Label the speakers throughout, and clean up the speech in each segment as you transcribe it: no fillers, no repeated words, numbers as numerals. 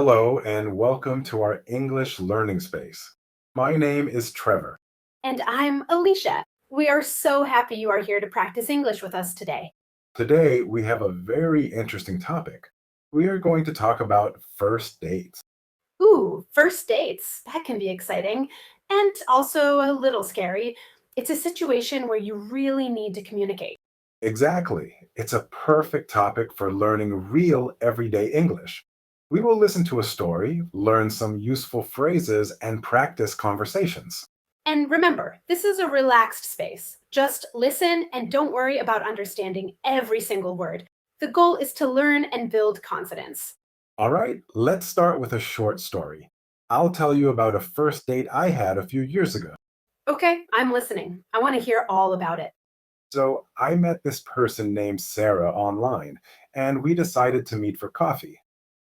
Speaker 1: Hello and welcome to our English learning space. My name is Trevor.
Speaker 2: And I'm Alicia. We are so happy you are here to practice English with us today.
Speaker 1: Today we have a very interesting topic. We are going to talk about first dates.
Speaker 2: Ooh, first dates. That can be exciting and also a little scary. It's a situation where you really need to communicate.
Speaker 1: Exactly. It's a perfect topic for learning real everyday English. We will listen to a story, learn some useful phrases, and practice conversations.
Speaker 2: And remember, this is a relaxed space. Just listen and don't worry about understanding every single word. The goal is to learn and build confidence.
Speaker 1: All right, let's start with a short story. I'll tell you about a first date I had a few years ago.
Speaker 2: Okay, I'm listening. I want to hear all about it.
Speaker 1: So I met this person named Sarah online, and we decided to meet for coffee.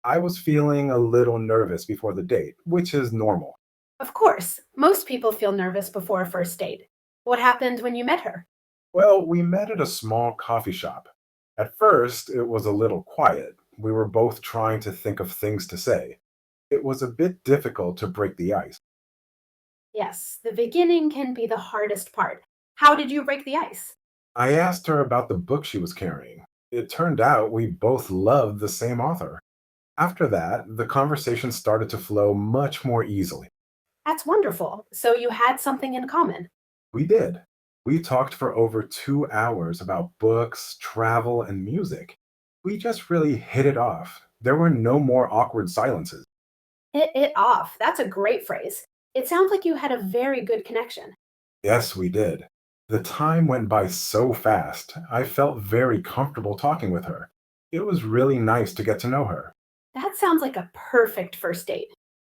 Speaker 1: I was feeling a little nervous before the date, which is normal.
Speaker 2: Of course, most people feel nervous before a first date. What happened when you met her?
Speaker 1: Well, we met at a small coffee shop. At first, it was a little quiet. We were both trying to think of things to say. It was a bit difficult to break the ice.
Speaker 2: Yes, the beginning can be the hardest part. How did you break the ice?
Speaker 1: I asked her about the book she was carrying. It turned out we both loved the same author. After that, the conversation started to flow much more easily.
Speaker 2: That's wonderful. So you had something in common.
Speaker 1: We did. We talked for over 2 hours about books, travel, and music. We just really hit it off. There were no more awkward silences.
Speaker 2: Hit it off. That's a great phrase. It sounds like you had a very good connection.
Speaker 1: Yes, we did. The time went by so fast. I felt very comfortable talking with her. It was really nice to get to know her.
Speaker 2: That sounds like a perfect first date.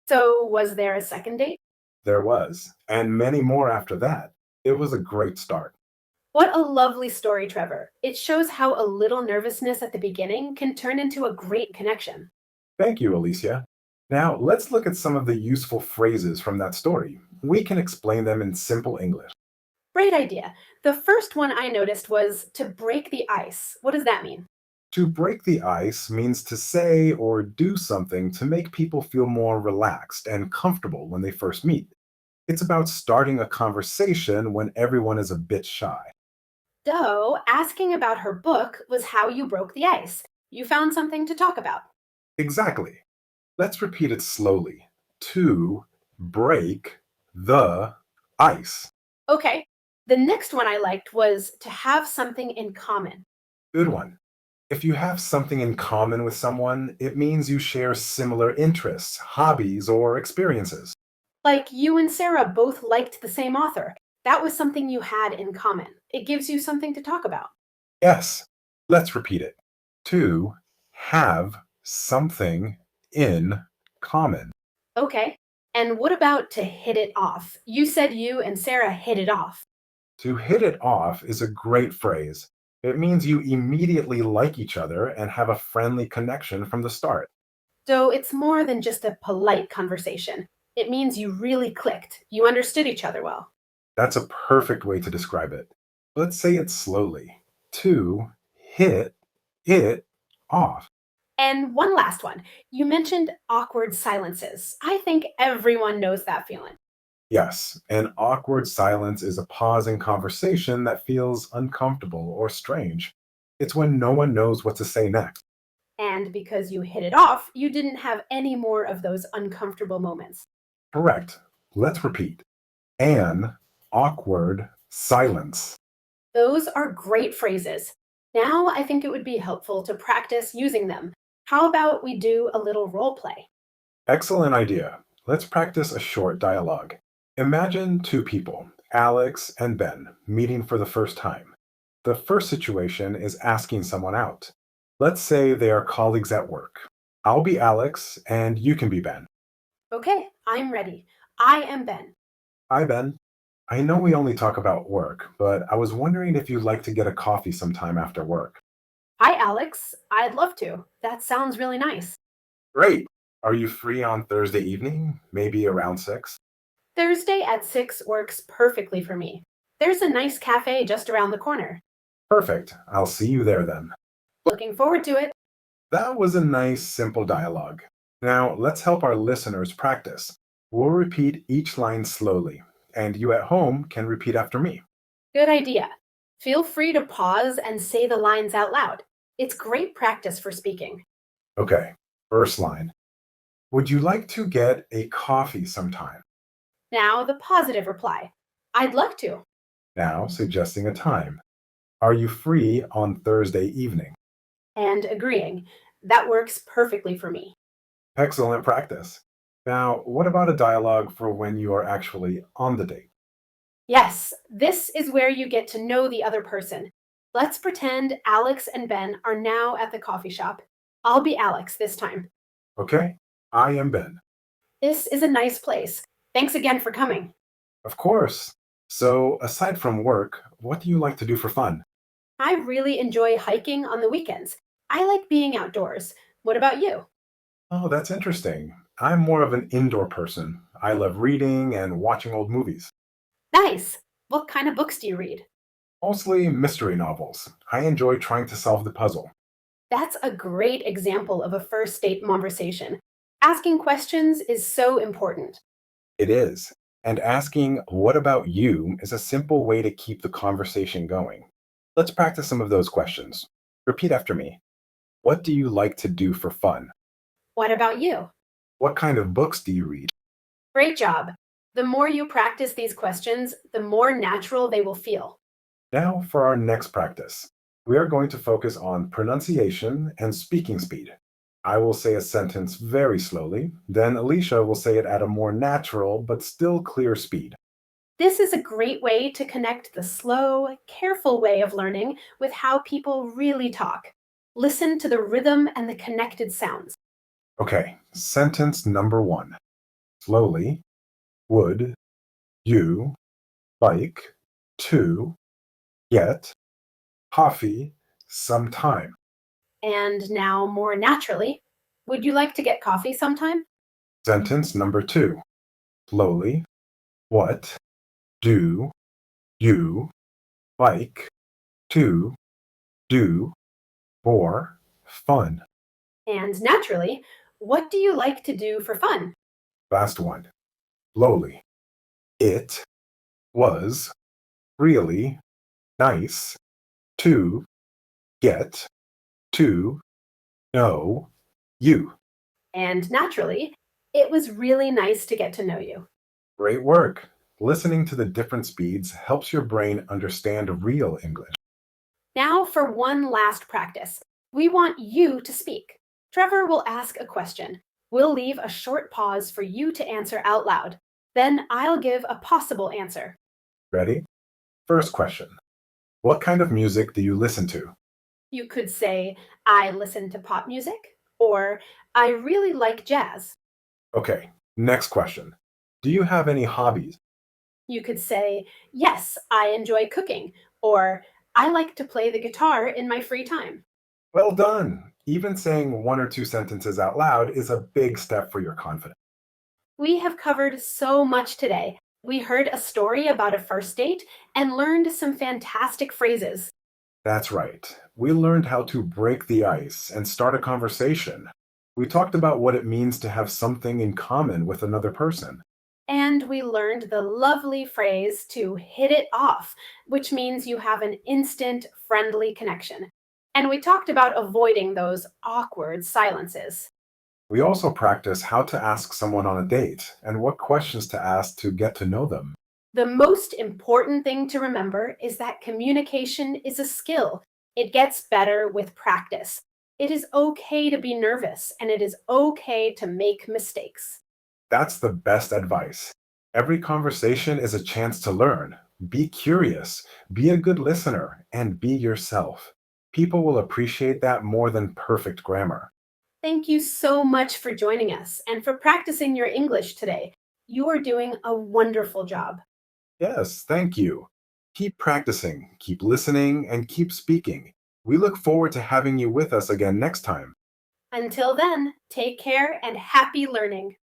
Speaker 2: So, was there a second date?
Speaker 1: There was, and many more after that. It was a great start.
Speaker 2: What a lovely story, Trevor. It shows how a little nervousness at the beginning can turn into a great connection.
Speaker 1: Thank you, Alicia. Now, let's look at some of the useful phrases from that story. We can explain them in simple English.
Speaker 2: Great idea. The first one I noticed was to break the ice. What does that mean?
Speaker 1: To break the ice means to say or do something to make people feel more relaxed and comfortable when they first meet. It's about starting a conversation when everyone is a bit shy.
Speaker 2: So, asking about her book was how you broke the ice. You found something to talk about.
Speaker 1: Exactly. Let's repeat it slowly. To break the ice.
Speaker 2: Okay. The next one I liked was to have something in common.
Speaker 1: Good one. If you have something in common with someone, it means you share similar interests, hobbies, or experiences.
Speaker 2: Like you and Sarah both liked the same author. That was something you had in common. It gives you something to talk about.
Speaker 1: Yes, let's repeat it. To have something in common.
Speaker 2: Okay. And what about to hit it off? You said you and Sarah hit it off.
Speaker 1: To hit it off is a great phrase. It means you immediately like each other and have a friendly connection from the start.
Speaker 2: So it's more than just a polite conversation. It means you really clicked. You understood each other well.
Speaker 1: That's a perfect way to describe it. Let's say it slowly. To hit it off.
Speaker 2: And one last one. You mentioned awkward silences. I think everyone knows that feeling.
Speaker 1: Yes, an awkward silence is a pause in conversation that feels uncomfortable or strange. It's when no one knows what to say next.
Speaker 2: And because you hit it off, you didn't have any more of those uncomfortable moments.
Speaker 1: Correct. Let's repeat. An awkward silence.
Speaker 2: Those are great phrases. Now I think it would be helpful to practice using them. How about we do a little role play?
Speaker 1: Excellent idea. Let's practice a short dialogue. Imagine two people, Alex and Ben, meeting for the first time. The first situation is asking someone out. Let's say they are colleagues at work. I'll be Alex and you can be Ben.
Speaker 2: Okay, I'm ready. I am Ben.
Speaker 1: Hi, Ben. I know we only talk about work, but I was wondering if you'd like to get a coffee sometime after work.
Speaker 2: Hi, Alex. I'd love to. That sounds really nice.
Speaker 1: Great. Are you free on Thursday evening? Maybe around 6?
Speaker 2: Thursday at 6 works perfectly for me. There's a nice cafe just around the corner.
Speaker 1: Perfect. I'll see you there then.
Speaker 2: Looking forward to it.
Speaker 1: That was a nice, simple dialogue. Now, let's help our listeners practice. We'll repeat each line slowly, and you at home can repeat after me.
Speaker 2: Good idea. Feel free to pause and say the lines out loud. It's great practice for speaking.
Speaker 1: Okay, first line. Would you like to get a coffee sometime?
Speaker 2: Now, the positive reply. I'd like to.
Speaker 1: Now, suggesting a time. Are you free on Thursday evening?
Speaker 2: And agreeing. That works perfectly for me.
Speaker 1: Excellent practice. Now, what about a dialogue for when you are actually on the date?
Speaker 2: Yes, this is where you get to know the other person. Let's pretend Alex and Ben are now at the coffee shop. I'll be Alex this time.
Speaker 1: Okay, I am Ben.
Speaker 2: This is a nice place. Thanks again for coming.
Speaker 1: Of course. So, aside from work, what do you like to do for fun?
Speaker 2: I really enjoy hiking on the weekends. I like being outdoors. What about you?
Speaker 1: Oh, that's interesting. I'm more of an indoor person. I love reading and watching old movies.
Speaker 2: Nice. What kind of books do you read?
Speaker 1: Mostly mystery novels. I enjoy trying to solve the puzzle.
Speaker 2: That's a great example of a first date conversation. Asking questions is so important.
Speaker 1: It is. And asking, what about you, is a simple way to keep the conversation going. Let's practice some of those questions. Repeat after me. What do you like to do for fun?
Speaker 2: What about you?
Speaker 1: What kind of books do you read?
Speaker 2: Great job. The more you practice these questions, the more natural they will feel.
Speaker 1: Now for our next practice. We are going to focus on pronunciation and speaking speed. I will say a sentence very slowly, then Alicia will say it at a more natural but still clear speed.
Speaker 2: This is a great way to connect the slow, careful way of learning with how people really talk. Listen to the rhythm and the connected sounds.
Speaker 1: Okay, sentence number one. Slowly, would you like to get coffee sometime?
Speaker 2: And now, more naturally, would you like to get coffee sometime?
Speaker 1: Sentence number two. Slowly, what do you like to do for fun?
Speaker 2: And naturally, what do you like to do for fun?
Speaker 1: Last one. Slowly. It was really nice to get to know you.
Speaker 2: And naturally, it was really nice to get to know you.
Speaker 1: Great work. Listening to the different speeds helps your brain understand real English.
Speaker 2: Now, for one last practice, we want you to speak. Trevor will ask a question. We'll leave a short pause for you to answer out loud. Then I'll give a possible answer.
Speaker 1: Ready? First question. What kind of music do you listen to?
Speaker 2: You could say, I listen to pop music, or I really like jazz.
Speaker 1: Okay, next question. Do you have any hobbies?
Speaker 2: You could say, yes, I enjoy cooking, or I like to play the guitar in my free time.
Speaker 1: Well done. Even saying one or two sentences out loud is a big step for your confidence.
Speaker 2: We have covered so much today. We heard a story about a first date and learned some fantastic phrases.
Speaker 1: That's right. We learned how to break the ice and start a conversation. We talked about what it means to have something in common with another person.
Speaker 2: And we learned the lovely phrase to hit it off, which means you have an instant, friendly connection. And we talked about avoiding those awkward silences.
Speaker 1: We also practice how to ask someone on a date and what questions to ask to get to know them.
Speaker 2: The most important thing to remember is that communication is a skill. It gets better with practice. It is okay to be nervous, and it is okay to make mistakes.
Speaker 1: That's the best advice. Every conversation is a chance to learn. Be curious, be a good listener, and be yourself. People will appreciate that more than perfect grammar.
Speaker 2: Thank you so much for joining us and for practicing your English today. You are doing a wonderful job.
Speaker 1: Yes, thank you. Keep practicing, keep listening, and keep speaking. We look forward to having you with us again next time.
Speaker 2: Until then, take care and happy learning.